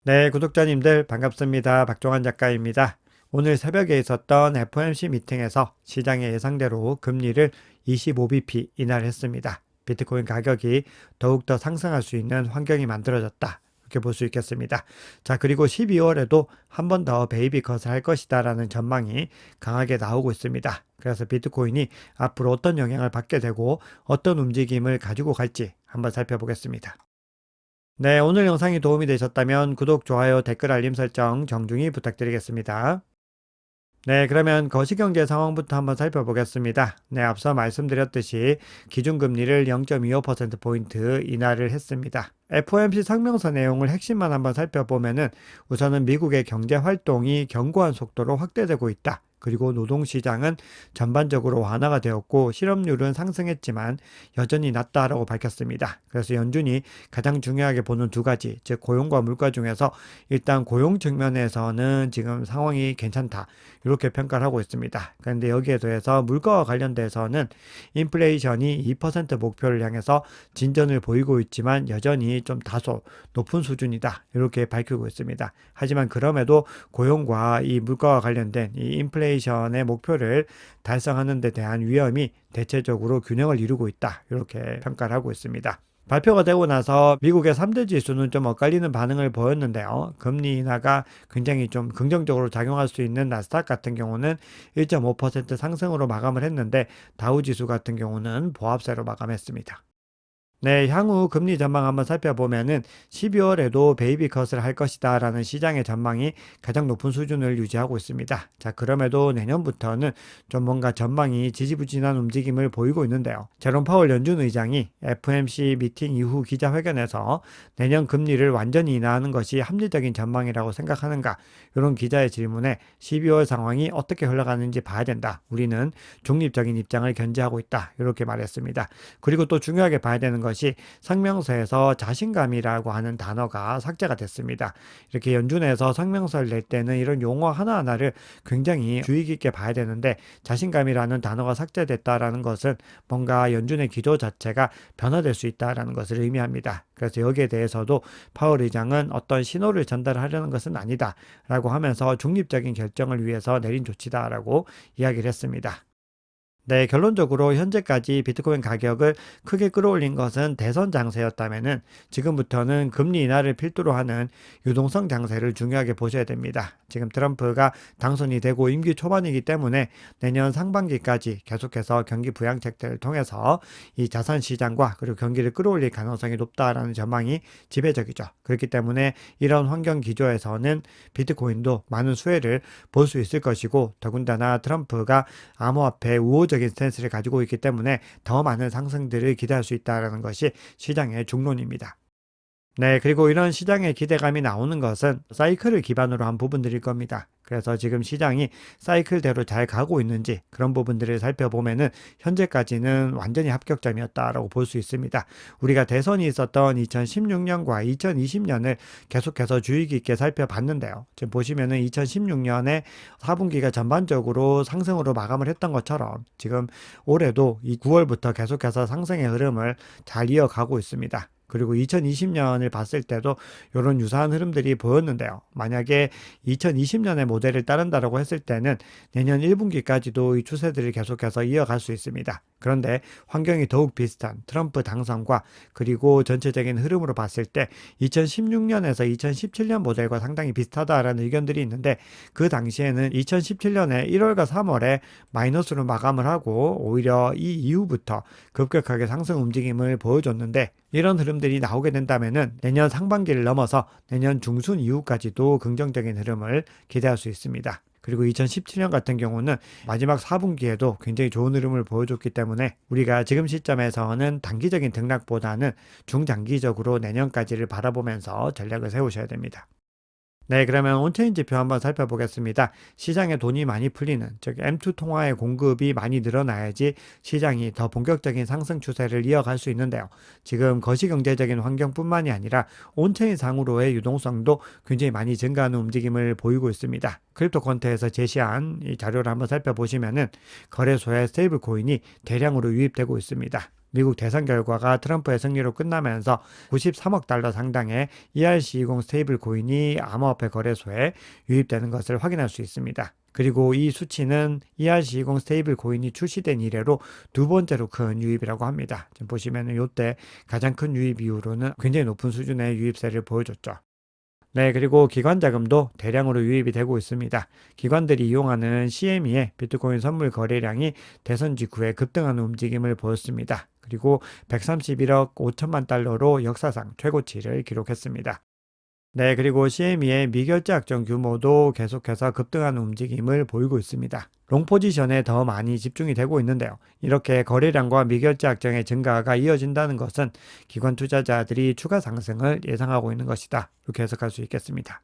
네, 구독자님들 반갑습니다. 박종환 작가입니다. 오늘 새벽에 있었던 FOMC 미팅에서 시장의 예상대로 금리를 25bp 인하했습니다. 비트코인 가격이 더욱더 상승할 수 있는 환경이 만들어졌다. 이렇게 볼 수 있겠습니다. 자, 그리고 12월에도 한 번 더 베이비 컷을 할 것이다 라는 전망이 강하게 나오고 있습니다. 그래서 비트코인이 앞으로 어떤 영향을 받게 되고 어떤 움직임을 가지고 갈지 한번 살펴보겠습니다. 네, 오늘 영상이 도움이 되셨다면 구독, 좋아요, 댓글 알림 설정 정중히 부탁드리겠습니다. 네, 그러면 거시경제 상황부터 한번 살펴보겠습니다. 네, 앞서 말씀드렸듯이 기준금리를 0.25%포인트 인하를 했습니다. FOMC 성명서 내용을 핵심만 한번 살펴보면은 우선은 미국의 경제 활동이 견고한 속도로 확대되고 있다. 그리고 노동시장은 전반적으로 완화가 되었고 실업률은 상승했지만 여전히 낮다라고 밝혔습니다. 그래서 연준이 가장 중요하게 보는 두 가지, 즉 고용과 물가 중에서 일단 고용 측면에서는 지금 상황이 괜찮다. 이렇게 평가를 하고 있습니다. 그런데 여기에 더해서 물가와 관련돼서는 인플레이션이 2% 목표를 향해서 진전을 보이고 있지만 여전히 좀 다소 높은 수준이다. 이렇게 밝히고 있습니다. 하지만 그럼에도 고용과 이 물가와 관련된 이 인플레이션의 목표를 달성하는 데 대한 위험이 대체적으로 균형을 이루고 있다. 이렇게 평가를 하고 있습니다. 발표가 되고 나서 미국의 3대 지수는 좀 엇갈리는 반응을 보였는데요. 금리 인하가 굉장히 좀 긍정적으로 작용할 수 있는 나스닥 같은 경우는 1.5% 상승으로 마감을 했는데 다우 지수 같은 경우는 보합세로 마감했습니다. 네, 향후 금리 전망 한번 살펴보면은 12월에도 베이비 컷을 할 것이다 라는 시장의 전망이 가장 높은 수준을 유지하고 있습니다. 자, 그럼에도 내년부터는 좀 뭔가 전망이 지지부진한 움직임을 보이고 있는데요. 제롬 파월 연준 의장이 FOMC 미팅 이후 기자회견에서 내년 금리를 완전히 인하하는 것이 합리적인 전망이라고 생각하는가? 이런 기자의 질문에 12월 상황이 어떻게 흘러가는지 봐야 된다. 우리는 중립적인 입장을 견지하고 있다. 이렇게 말했습니다. 그리고 또 중요하게 봐야 되는 것이 성명서에서 자신감이라고 하는 단어가 삭제가 됐습니다. 이렇게 연준에서 성명서를 낼 때는 이런 용어 하나하나를 굉장히 주의 깊게 봐야 되는데 자신감이라는 단어가 삭제됐다라는 것은 뭔가 연준의 기조 자체가 변화될 수 있다라는 것을 의미합니다. 그래서 여기에 대해서도 파월 의장은 어떤 신호를 전달하려는 것은 아니다라고 하면서 중립적인 결정을 위해서 내린 조치다라고 이야기를 했습니다. 네, 결론적으로 현재까지 비트코인 가격을 크게 끌어올린 것은 대선 장세였다면은 지금부터는 금리 인하를 필두로 하는 유동성 장세를 중요하게 보셔야 됩니다. 지금 트럼프가 당선이 되고 임기 초반이기 때문에 내년 상반기까지 계속해서 경기 부양책들을 통해서 이 자산 시장과 그리고 경기를 끌어올릴 가능성이 높다라는 전망이 지배적이죠. 그렇기 때문에 이런 환경 기조에서는 비트코인도 많은 수혜를 볼 수 있을 것이고 더군다나 트럼프가 암호화폐 우호적인 스탠스를 가지고 있기 때문에 더 많은 상승들을 기대할 수 있다는 것이 시장의 중론입니다. 네, 그리고 이런 시장의 기대감이 나오는 것은 사이클을 기반으로 한 부분들일 겁니다. 그래서 지금 시장이 사이클대로 잘 가고 있는지 그런 부분들을 살펴보면은 현재까지는 완전히 합격점이었다라고 볼 수 있습니다. 우리가 대선이 있었던 2016년과 2020년을 계속해서 주의 깊게 살펴봤는데요. 지금 보시면은 2016년에 4분기가 전반적으로 상승으로 마감을 했던 것처럼 지금 올해도 이 9월부터 계속해서 상승의 흐름을 잘 이어가고 있습니다. 그리고 2020년을 봤을 때도 이런 유사한 흐름들이 보였는데요. 만약에 2020년의 모델을 따른다라고 했을 때는 내년 1분기까지도 이 추세들을 계속해서 이어갈 수 있습니다. 그런데 환경이 더욱 비슷한 트럼프 당선과 그리고 전체적인 흐름으로 봤을 때 2016년에서 2017년 모델과 상당히 비슷하다라는 의견들이 있는데 그 당시에는 2017년에 1월과 3월에 마이너스로 마감을 하고 오히려 이 이후부터 급격하게 상승 움직임을 보여줬는데 이런 흐름들이 나오게 된다면은 내년 상반기를 넘어서 내년 중순 이후까지도 긍정적인 흐름을 기대할 수 있습니다. 그리고 2017년 같은 경우는 마지막 4분기에도 굉장히 좋은 흐름을 보여줬기 때문에 우리가 지금 시점에서는 단기적인 등락보다는 중장기적으로 내년까지를 바라보면서 전략을 세우셔야 됩니다. 네, 그러면 온체인 지표 한번 살펴보겠습니다. 시장에 돈이 많이 풀리는, 즉 M2 통화의 공급이 많이 늘어나야지 시장이 더 본격적인 상승 추세를 이어갈 수 있는데요. 지금 거시경제적인 환경뿐만이 아니라 온체인 상으로의 유동성도 굉장히 많이 증가하는 움직임을 보이고 있습니다. 크립토컨트에서 제시한 이 자료를 한번 살펴보시면은 거래소에 스테이블 코인이 대량으로 유입되고 있습니다. 미국 대선 결과가 트럼프의 승리로 끝나면서 93억 달러 상당의 ERC20 스테이블 코인이 암호화폐 거래소에 유입되는 것을 확인할 수 있습니다. 그리고 이 수치는 ERC20 스테이블 코인이 출시된 이래로 두 번째로 큰 유입이라고 합니다. 지금 보시면은 이때 가장 큰 유입 이후로는 굉장히 높은 수준의 유입세를 보여줬죠. 네, 그리고 기관 자금도 대량으로 유입이 되고 있습니다. 기관들이 이용하는 CME의 비트코인 선물 거래량이 대선 직후에 급등하는 움직임을 보였습니다. 그리고 131억 5천만 달러로 역사상 최고치를 기록했습니다. 네, 그리고 CME의 미결제 악정 규모도 계속해서 급등하는 움직임을 보이고 있습니다. 롱 포지션에 더 많이 집중이 되고 있는데요. 이렇게 거래량과 미결제 악정의 증가가 이어진다는 것은 기관 투자자들이 추가 상승을 예상하고 있는 것이다. 이렇게 해석할 수 있겠습니다.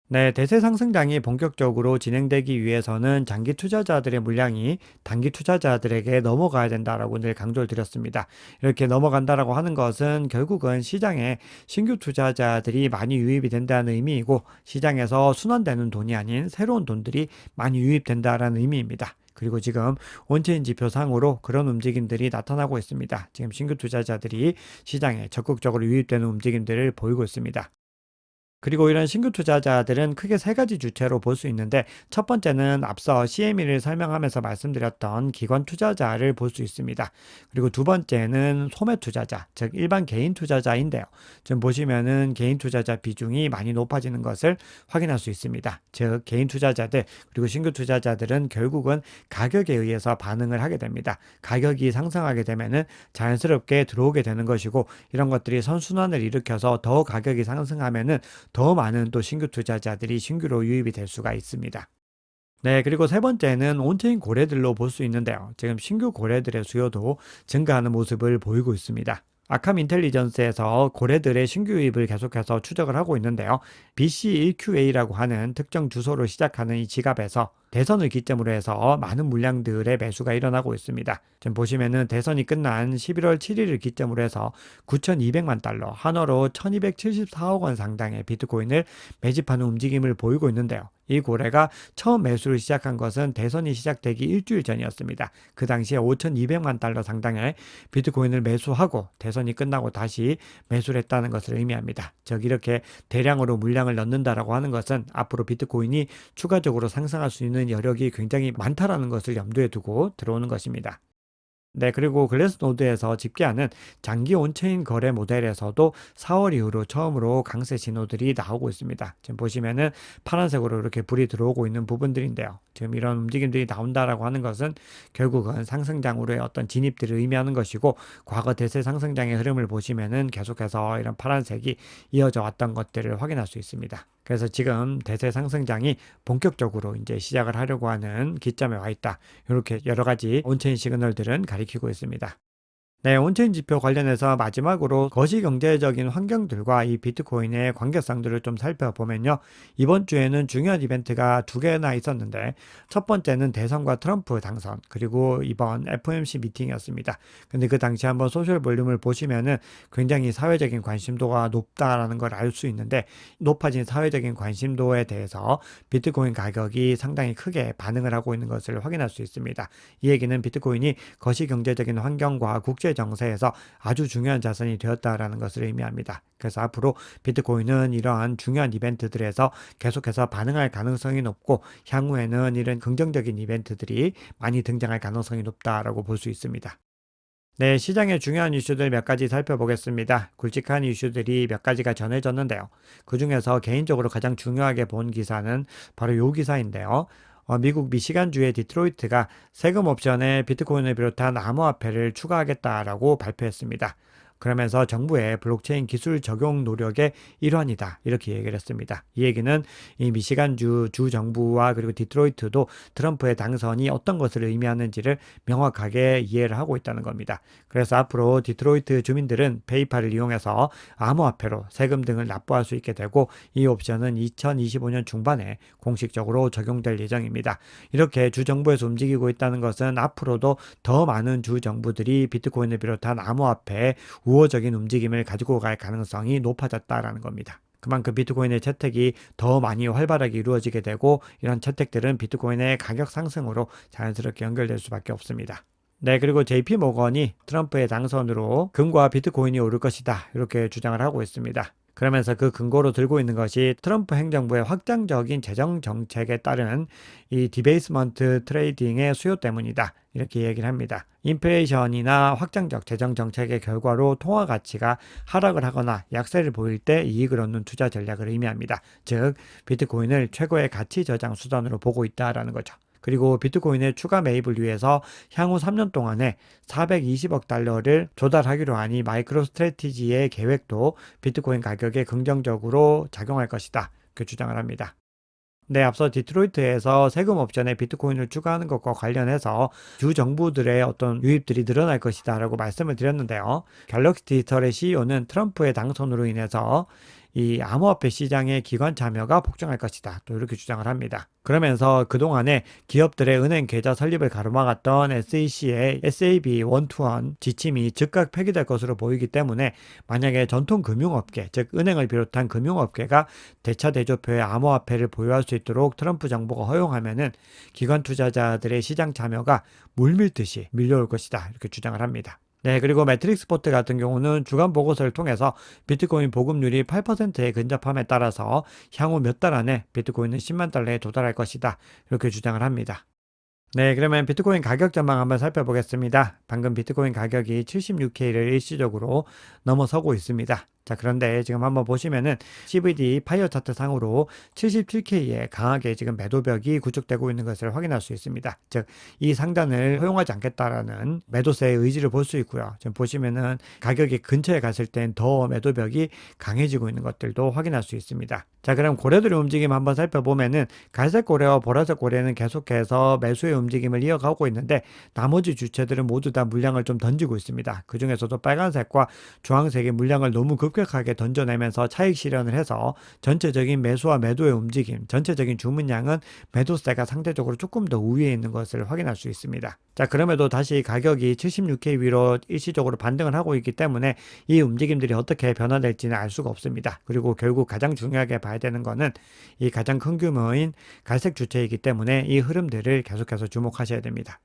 네, 대세 상승장이 본격적으로 진행되기 위해서는 장기 투자자들의 물량이 단기 투자자들에게 넘어가야 된다라고 늘 강조를 드렸습니다. 이렇게 넘어간다라고 하는 것은 결국은 시장에 신규 투자자들이 많이 유입이 된다는 의미이고 시장에서 순환되는 돈이 아닌 새로운 돈들이 많이 유입된다라는 의미입니다. 그리고 지금 온체인 지표상으로 그런 움직임들이 나타나고 있습니다. 지금 신규 투자자들이 시장에 적극적으로 유입되는 움직임들을 보이고 있습니다. 그리고 이런 신규 투자자들은 크게 세 가지 주체로 볼 수 있는데 첫 번째는 앞서 CME를 설명하면서 말씀드렸던 기관 투자자를 볼 수 있습니다. 그리고 두 번째는 소매 투자자, 즉 일반 개인 투자자인데요. 지금 보시면은 개인 투자자 비중이 많이 높아지는 것을 확인할 수 있습니다. 즉 개인 투자자들 그리고 신규 투자자들은 결국은 가격에 의해서 반응을 하게 됩니다. 가격이 상승하게 되면은 자연스럽게 들어오게 되는 것이고 이런 것들이 선순환을 일으켜서 더 가격이 상승하면은 더 많은 또 신규 투자자들이 신규로 유입이 될 수가 있습니다. 네, 그리고 세 번째는 온체인 고래들로 볼 수 있는데요. 지금 신규 고래들의 수요도 증가하는 모습을 보이고 있습니다. 아캄 인텔리전스에서 고래들의 신규 유입을 계속해서 추적을 하고 있는데요. BC1QA라고 하는 특정 주소로 시작하는 이 지갑에서 대선을 기점으로 해서 많은 물량들의 매수가 일어나고 있습니다. 지금 보시면은 대선이 끝난 11월 7일을 기점으로 해서 9,200만 달러, 한화로 1,274억 원 상당의 비트코인을 매집하는 움직임을 보이고 있는데요. 이 고래가 처음 매수를 시작한 것은 대선이 시작되기 일주일 전이었습니다. 그 당시에 5,200만 달러 상당의 비트코인을 매수하고 대선이 끝나고 다시 매수를 했다는 것을 의미합니다. 즉 이렇게 대량으로 물량을 넣는다라고 하는 것은 앞으로 비트코인이 추가적으로 상승할 수 있는 여력이 굉장히 많다라는 것을 염두에 두고 들어오는 것입니다. 네, 그리고 글래스노드에서 집계하는 장기 온체인 거래 모델에서도 4월 이후로 처음으로 강세 신호들이 나오고 있습니다. 지금 보시면은 파란색으로 이렇게 불이 들어오고 있는 부분들인데요. 지금 이런 움직임들이 나온다라고 하는 것은 결국은 상승장으로의 어떤 진입들을 의미하는 것이고 과거 대세 상승장의 흐름을 보시면은 계속해서 이런 파란색이 이어져 왔던 것들을 확인할 수 있습니다. 그래서 지금 대세 상승장이 본격적으로 이제 시작을 하려고 하는 기점에 와 있다. 이렇게 여러 가지 온체인 시그널들은 가리키고 있습니다. 네, 온체인 지표 관련해서 마지막으로 거시경제적인 환경들과 이 비트코인의 관계성들을 좀 살펴보면요. 이번 주에는 중요한 이벤트가 두 개나 있었는데 첫 번째는 대선과 트럼프 당선 그리고 이번 FOMC 미팅이었습니다. 근데 그 당시 한번 소셜 볼륨을 보시면은 굉장히 사회적인 관심도가 높다라는 걸 알 수 있는데 높아진 사회적인 관심도에 대해서 비트코인 가격이 상당히 크게 반응을 하고 있는 것을 확인할 수 있습니다. 이 얘기는 비트코인이 거시경제적인 환경과 국제 정세에서 아주 중요한 자산이 되었다라는 것을 의미합니다. 그래서 앞으로 비트코인은 이러한 중요한 이벤트들에서 계속해서 반응할 가능성이 높고 향후에는 이런 긍정적인 이벤트들이 많이 등장할 가능성이 높다라고 볼 수 있습니다. 네, 시장의 중요한 이슈들 몇 가지 살펴보겠습니다. 굵직한 이슈들이 몇 가지가 전해졌는데요. 그중에서 개인적으로 가장 중요하게 본 기사는 바로 이 기사인데요. 미국 미시간주의 디트로이트가 세금 옵션에 비트코인을 비롯한 암호화폐를 추가하겠다라고 발표했습니다. 그러면서 정부의 블록체인 기술 적용 노력의 일환이다. 이렇게 얘기를 했습니다. 이 얘기는 이 미시간주 주 정부와 그리고 디트로이트도 트럼프의 당선이 어떤 것을 의미하는지를 명확하게 이해를 하고 있다는 겁니다. 그래서 앞으로 디트로이트 주민들은 페이팔을 이용해서 암호화폐로 세금 등을 납부할 수 있게 되고 이 옵션은 2025년 중반에 공식적으로 적용될 예정입니다. 이렇게 주 정부에서 움직이고 있다는 것은 앞으로도 더 많은 주 정부들이 비트코인을 비롯한 암호화폐에 우호적인 움직임을 가지고 갈 가능성이 높아졌다라는 겁니다. 그만큼 비트코인의 채택이 더 많이 활발하게 이루어지게 되고 이런 채택들은 비트코인의 가격 상승으로 자연스럽게 연결될 수밖에 없습니다. 네, 그리고 JP 모건이 트럼프의 당선으로 금과 비트코인이 오를 것이다, 이렇게 주장을 하고 있습니다. 그러면서 그 근거로 들고 있는 것이 트럼프 행정부의 확장적인 재정 정책에 따른 이 디베이스먼트 트레이딩의 수요 때문이다, 이렇게 얘기를 합니다. 인플레이션이나 확장적 재정 정책의 결과로 통화 가치가 하락을 하거나 약세를 보일 때 이익을 얻는 투자 전략을 의미합니다. 즉, 비트코인을 최고의 가치 저장 수단으로 보고 있다라는 거죠. 그리고 비트코인의 추가 매입을 위해서 향후 3년 동안에 420억 달러를 조달하기로 하니 마이크로 스트래티지의 계획도 비트코인 가격에 긍정적으로 작용할 것이다, 그 주장을 합니다. 네, 앞서 디트로이트에서 세금 옵션에 비트코인을 추가하는 것과 관련해서 주 정부들의 어떤 유입들이 늘어날 것이다 라고 말씀을 드렸는데요. 갤럭시 디지털의 CEO는 트럼프의 당선으로 인해서 이 암호화폐 시장의 기관 참여가 폭증할 것이다, 또 이렇게 주장을 합니다. 그러면서 그동안에 기업들의 은행 계좌 설립을 가로막았던 SEC의 SAB 121 지침이 즉각 폐기될 것으로 보이기 때문에 만약에 전통 금융업계, 즉 은행을 비롯한 금융업계가 대차 대조표의 암호화폐를 보유할 수 있도록 트럼프 정부가 허용하면은 기관 투자자들의 시장 참여가 물밀듯이 밀려올 것이다, 이렇게 주장을 합니다. 네, 그리고 매트릭스 포트 같은 경우는 주간 보고서를 통해서 비트코인 보급률이 8%에 근접함에 따라서 향후 몇 달 안에 비트코인은 10만 달러에 도달할 것이다, 이렇게 주장을 합니다. 네, 그러면 비트코인 가격 전망 한번 살펴보겠습니다. 방금 비트코인 가격이 76K를 일시적으로 넘어서고 있습니다. 자, 그런데 지금 한번 보시면은 CVD 파이어 차트 상으로 77K에 강하게 지금 매도벽이 구축되고 있는 것을 확인할 수 있습니다. 즉, 이 상단을 허용하지 않겠다라는 매도세의 의지를 볼 수 있고요. 지금 보시면은 가격이 근처에 갔을 땐 더 매도벽이 강해지고 있는 것들도 확인할 수 있습니다. 자, 그럼 고래들의 움직임 한번 살펴보면은 갈색 고래와 보라색 고래는 계속해서 매수의 움직임을 이어가고 있는데 나머지 주체들은 모두 다 물량을 좀 던지고 있습니다. 그 중에서도 빨간색과 주황색의 물량을 너무 급격하게 던져내면서 차익 실현을 해서 전체적인 매수와 매도의 움직임, 전체적인 주문량은 매도세가 상대적으로 조금 더 우위에 있는 것을 확인할 수 있습니다. 자, 그럼에도 다시 가격이 76K 위로 일시적으로 반등을 하고 있기 때문에 이 움직임들이 어떻게 변화될지는 알 수가 없습니다. 그리고 결국 가장 중요하게 봐야 되는 거는 이 가장 큰 규모인 갈색 주체이기 때문에 이 흐름들을 계속해서 주목하셔야 됩니다.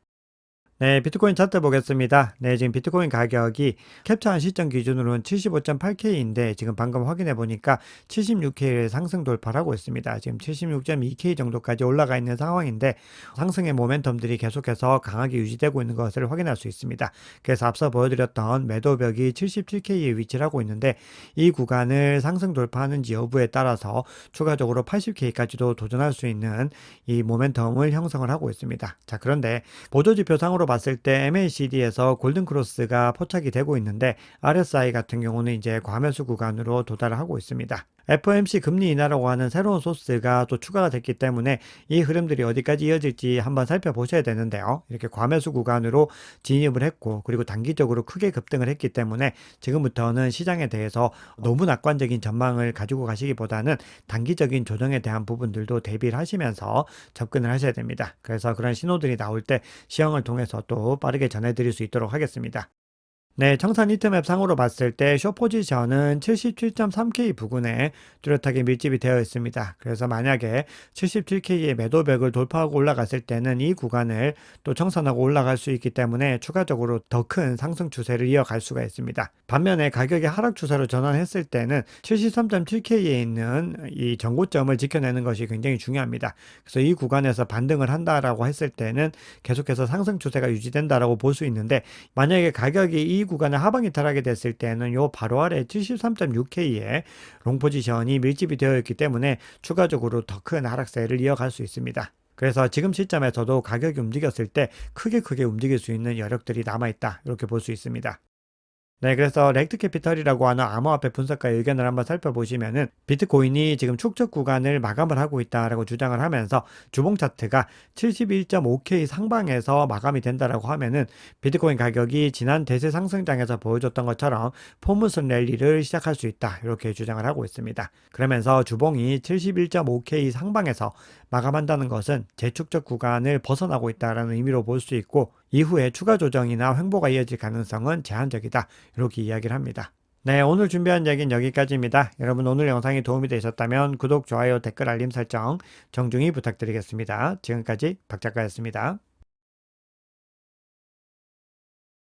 네, 비트코인 차트 보겠습니다. 네, 지금 비트코인 가격이 캡처한 시점 기준으로는 75.8K인데 지금 방금 확인해 보니까 76K를 상승 돌파를 하고 있습니다. 지금 76.2K 정도까지 올라가 있는 상황인데 상승의 모멘텀들이 계속해서 강하게 유지되고 있는 것을 확인할 수 있습니다. 그래서 앞서 보여드렸던 매도벽이 77K에 위치를 하고 있는데 이 구간을 상승 돌파하는지 여부에 따라서 추가적으로 80K까지도 도전할 수 있는 이 모멘텀을 형성을 하고 있습니다. 자, 그런데 보조지표상으로 봤을 때 MACD에서 골든크로스가 포착이 되고 있는데 RSI 같은 경우는 이제 과매수 구간으로 도달을 하고 있습니다. FOMC 금리 인하라고 하는 새로운 소스가 또 추가가 됐기 때문에 이 흐름들이 어디까지 이어질지 한번 살펴보셔야 되는데요. 이렇게 과매수 구간으로 진입을 했고 그리고 단기적으로 크게 급등을 했기 때문에 지금부터는 시장에 대해서 너무 낙관적인 전망을 가지고 가시기보다는 단기적인 조정에 대한 부분들도 대비를 하시면서 접근을 하셔야 됩니다. 그래서 그런 신호들이 나올 때 시황을 통해서 또 빠르게 전해드릴 수 있도록 하겠습니다. 네, 청산 히트맵 상으로 봤을 때 숏 포지션은 77.3K 부근에 뚜렷하게 밀집이 되어 있습니다. 그래서 만약에 77K의 매도벽을 돌파하고 올라갔을 때는 이 구간을 또 청산하고 올라갈 수 있기 때문에 추가적으로 더 큰 상승 추세를 이어갈 수가 있습니다. 반면에 가격이 하락 추세로 전환했을 때는 73.7K에 있는 이 전고점을 지켜내는 것이 굉장히 중요합니다. 그래서 이 구간에서 반등을 한다라고 했을 때는 계속해서 상승 추세가 유지된다라고 볼 수 있는데 만약에 가격이 이 구간을 하방 이탈하게 됐을 때는 요 바로 아래 73.6K에 롱 포지션이 밀집이 되어 있기 때문에 추가적으로 더 큰 하락세를 이어갈 수 있습니다. 그래서 지금 시점에서도 가격이 움직였을 때 크게 움직일 수 있는 여력들이 남아있다, 이렇게 볼 수 있습니다. 네, 그래서 렉트 캐피털이라고 하는 암호화폐 분석가의 의견을 한번 살펴보시면은 비트코인이 지금 축적 구간을 마감을 하고 있다라고 주장을 하면서 주봉 차트가 71.5K 상방에서 마감이 된다라고 하면은 비트코인 가격이 지난 대세 상승장에서 보여줬던 것처럼 포무슨 랠리를 시작할 수 있다, 이렇게 주장을 하고 있습니다. 그러면서 주봉이 71.5K 상방에서 마감한다는 것은 재축적 구간을 벗어나고 있다라는 의미로 볼 수 있고 이후에 추가 조정이나 횡보가 이어질 가능성은 제한적이다, 이렇게 이야기를 합니다. 네, 오늘 준비한 이야기는 여기까지입니다. 여러분 오늘 영상이 도움이 되셨다면 구독, 좋아요, 댓글, 알림 설정 정중히 부탁드리겠습니다. 지금까지 박 작가였습니다.